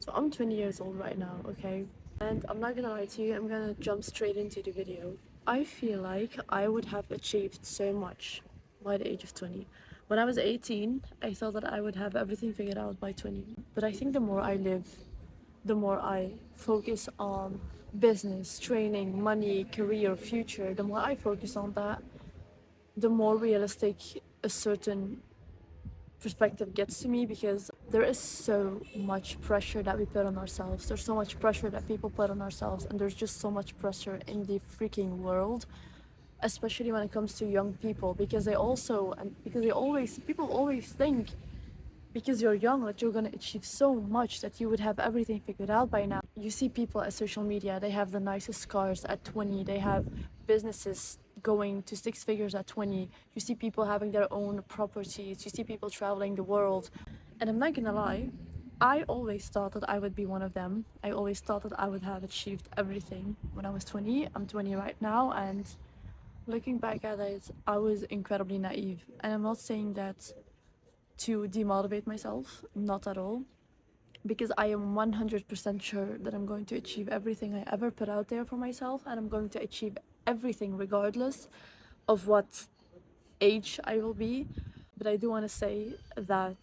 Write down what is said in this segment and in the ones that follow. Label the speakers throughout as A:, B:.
A: So I'm 20 years old right now, okay? And I'm not gonna lie to you, I'm gonna jump straight into the video. I feel like I would have achieved so much by the age of 20. When I was 18, I thought that I would have everything figured out by 20. But I think the more I live, the more I focus on business, training, money, career, future, the more I focus on that, the more realistic a certain perspective gets to me, because there is so much pressure that we put on ourselves. There's so much pressure that people put on ourselves, and there's just so much pressure in the freaking world, especially when it comes to young people, because they always people always think because you're young that you're going to achieve so much, that you would have everything figured out by now. You see people at social media, they have the nicest cars at 20, they have businesses going to six figures at 20. You see people having their own properties, you see people traveling the world. And I'm not gonna lie, I always thought that I would be one of them. I always thought that I would have achieved everything when I was 20. I'm 20 right now, and looking back at it, I was incredibly naive. And I'm not saying that to demotivate myself, not at all, because I am 100% sure that I'm going to achieve everything I ever put out there for myself, and I'm going to achieve everything regardless of what age I will be. But I do want to say that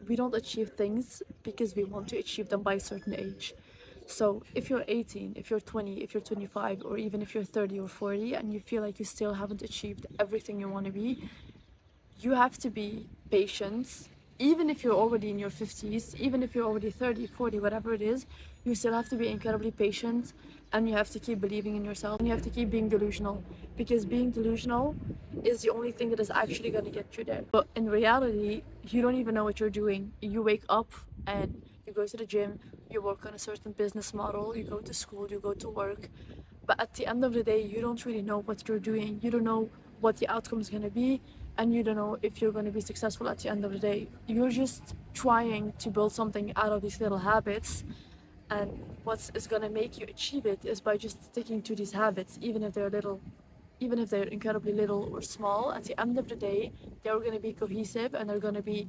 A: we don't achieve things because we want to achieve them by a certain age. So if you're 18, if you're 20, if you're 25, or even if you're 30 or 40 and you feel like you still haven't achieved everything you want to be, you have to be patient. Even if you're already in your 50s, even if you're already 30, 40, whatever it is, you still have to be incredibly patient, and you have to keep believing in yourself, and you have to keep being delusional, because being delusional is the only thing that is actually going to get you there. But in reality, you don't even know what you're doing. You wake up and you go to the gym, you work on a certain business model, you go to school, you go to work, but at the end of the day, you don't really know what you're doing. You don't know what the outcome is going to be, and you don't know if you're going to be successful at the end of the day. You're just trying to build something out of these little habits, and what is going to make you achieve it is by just sticking to these habits, even if they're little, even if they're incredibly little or small. At the end of the day, they're going to be cohesive, and they're going to be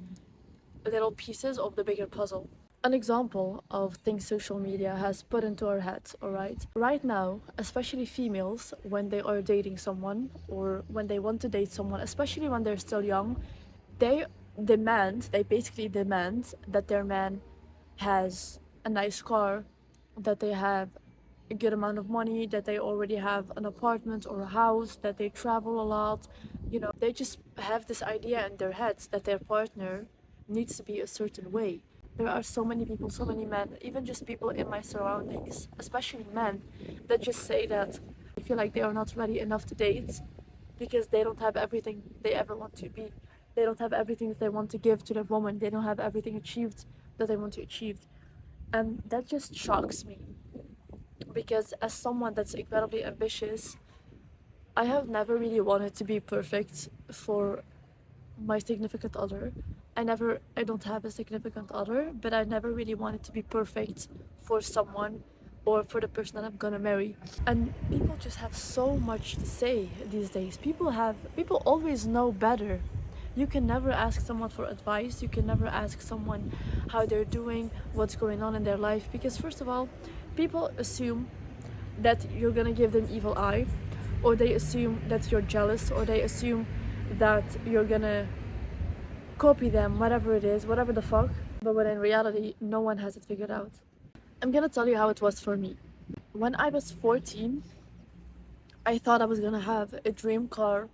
A: little pieces of the bigger puzzle. An example of things social media has put into our heads, alright? Right now, especially females, when they are dating someone or when they want to date someone, especially when they're still young, they they basically demand that their man has a nice car, that they have a good amount of money, that they already have an apartment or a house, that they travel a lot. They just have this idea in their heads that their partner needs to be a certain way. There are so many people, so many men, even just people in my surroundings, especially men, that just say that I feel like they are not ready enough to date because they don't have everything they ever want to be. They don't have everything that they want to give to their woman. They don't have everything achieved that they want to achieve. And that just shocks me, because as someone that's incredibly ambitious, I have never really wanted to be perfect for my significant other. I don't have a significant other, but I never really wanted to be perfect for someone or for the person that I'm gonna marry. And people just have so much to say these days. People always know better. You can never ask someone for advice. You can never ask someone how they're doing, what's going on in their life, because first of all, people assume that you're gonna give them evil eye, or they assume that you're jealous, or they assume that you're gonna copy them, whatever it is, whatever the fuck. But when in reality, no one has it figured out. I'm gonna tell you how it was for me. When I was 14, I thought I was gonna have a dream car.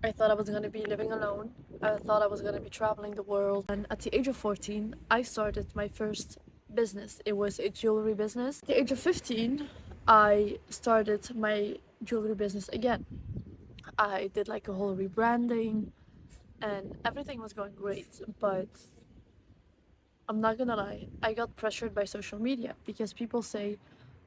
A: I thought I was gonna be living alone. I thought I was gonna be traveling the world. And at the age of 14, I started my first business. It was a jewelry business. At the age of 15, I started my jewelry business again. I did like a whole rebranding, and everything was going great. But I'm not gonna lie, I got pressured by social media, because people say,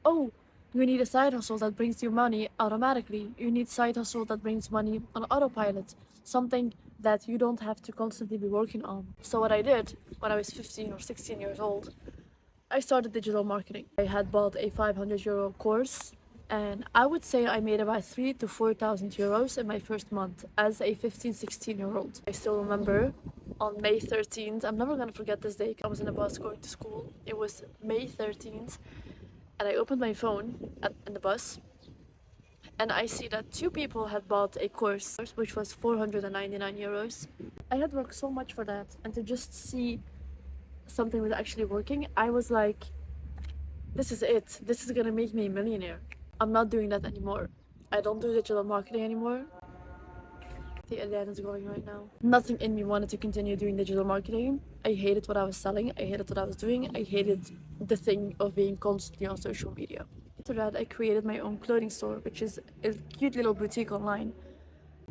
A: oh, you need a side hustle that brings you money automatically. You need side hustle that brings money on autopilot, something that you don't have to constantly be working on. So what I did when I was 15 or 16 years old, I started digital marketing. I had bought a 500 euro course, and I would say I made about 3 to 4,000 euros in my first month as a 15, 16-year-old. I still remember on May 13th. I'm never gonna forget this day. I was in a bus going to school. It was May 13th, and I opened my phone in the bus, and I see that two people had bought a course, which was 499 euros. I had worked so much for that, and to just see something was actually working, I was like, this is it. This is gonna make me a millionaire. I'm not doing that anymore. I don't do digital marketing anymore. The Eliane is going right now. Nothing in me wanted to continue doing digital marketing. I hated what I was selling. I hated what I was doing. I hated the thing of being constantly on social media. After that, I created my own clothing store, which is a cute little boutique online.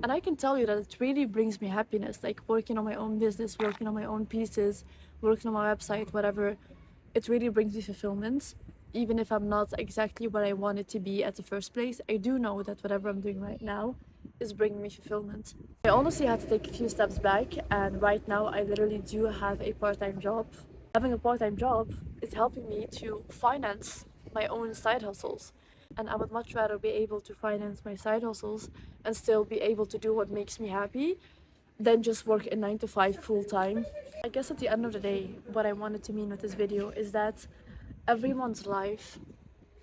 A: And I can tell you that it really brings me happiness, like working on my own business, working on my own pieces, working on my website, whatever. It really brings me fulfillment. Even if I'm not exactly where I wanted to be at the first place, I do know that whatever I'm doing right now is bringing me fulfillment. I honestly had to take a few steps back, and right now I literally do have a part-time job. Having a part-time job is helping me to finance my own side hustles, and I would much rather be able to finance my side hustles and still be able to do what makes me happy than just work a 9 to 5 full-time. I guess at the end of the day, what I wanted to mean with this video is that everyone's life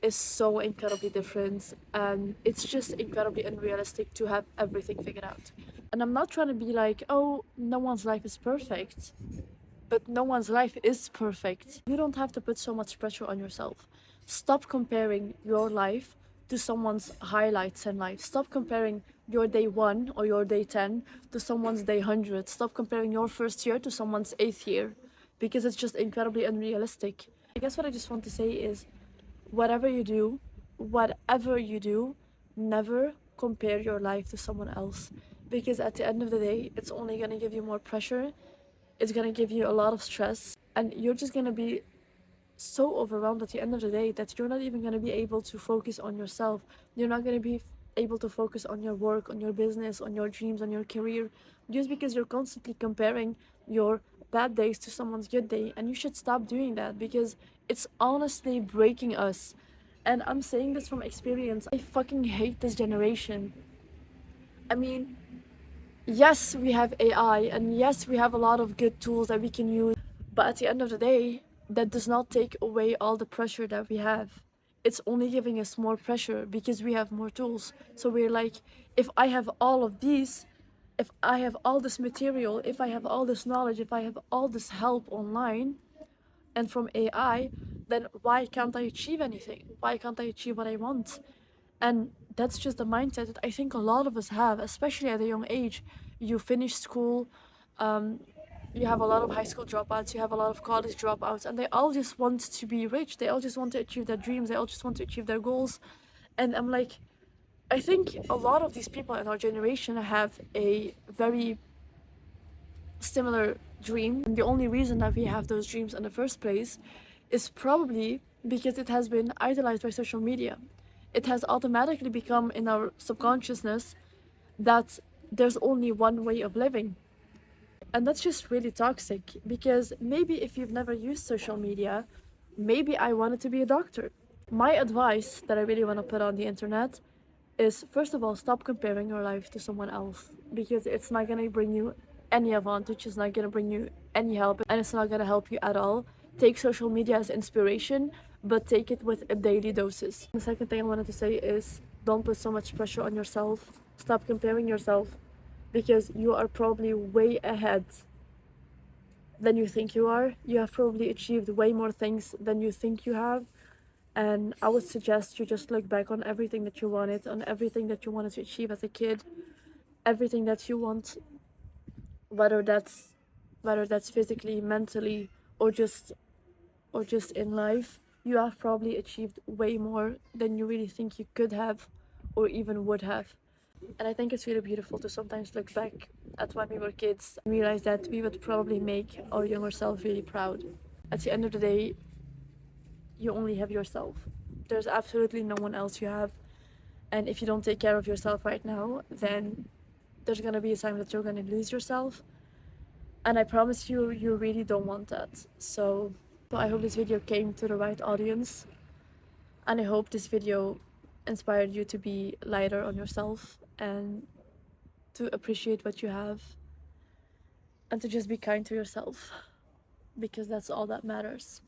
A: is so incredibly different, and it's just incredibly unrealistic to have everything figured out. And I'm not trying to be like, oh, no one's life is perfect, but no one's life is perfect. You don't have to put so much pressure on yourself. Stop comparing your life to someone's highlights in life. Stop comparing your day 1 or your day 10 to someone's day 100. Stop comparing your first year to someone's 8th year, because it's just incredibly unrealistic. I guess what I just want to say is, whatever you do, never compare your life to someone else, because at the end of the day, it's only going to give you more pressure. It's going to give you a lot of stress, and you're just going to be so overwhelmed at the end of the day that you're not even going to be able to focus on yourself. You're not going to be able to focus on your work, on your business, on your dreams, on your career, just because you're constantly comparing your bad days to someone's good day. And you should stop doing that, because it's honestly breaking us. And I'm saying this from experience. I fucking hate this generation. I mean, yes, we have AI, and yes, we have a lot of good tools that we can use, but at the end of the day, that does not take away all the pressure that we have. It's only giving us more pressure because we have more tools. So we're like, if I have all of these, if I have all this material, if I have all this knowledge, if I have all this help online and from AI, then why can't I achieve anything? Why can't I achieve what I want? And that's just the mindset that I think a lot of us have, especially at a young age. You finish school, you have a lot of high school dropouts, you have a lot of college dropouts, and they all just want to be rich. They all just want to achieve their dreams. They all just want to achieve their goals. And I'm like, I think a lot of these people in our generation have a very similar dream. And the only reason that we have those dreams in the first place is probably because it has been idolized by social media. It has automatically become in our subconsciousness that there's only one way of living. And that's just really toxic, because maybe if you've never used social media, maybe I wanted to be a doctor. My advice that I really want to put on the internet is, first of all, stop comparing your life to someone else, because it's not going to bring you any advantage, it's not going to bring you any help, and it's not going to help you at all. Take social media as inspiration, but take it with a daily doses. The second thing I wanted to say is, don't put so much pressure on yourself. Stop comparing yourself, because you are probably way ahead than you think you are. You have probably achieved way more things than you think you have. And I would suggest you just look back on everything that you wanted, on everything that you wanted to achieve as a kid, everything that you want, whether that's physically, mentally, or just in life. You have probably achieved way more than you really think you could have or even would have. And I think it's really beautiful to sometimes look back at when we were kids and realize that we would probably make our younger self really proud. At the end of the day, you only have yourself. There's absolutely no one else you have. And if you don't take care of yourself right now, then there's gonna be a time that you're gonna lose yourself. And I promise you, you really don't want that. So I hope this video came to the right audience. And I hope this video inspired you to be lighter on yourself and to appreciate what you have. and to just be kind to yourself, because that's all that matters.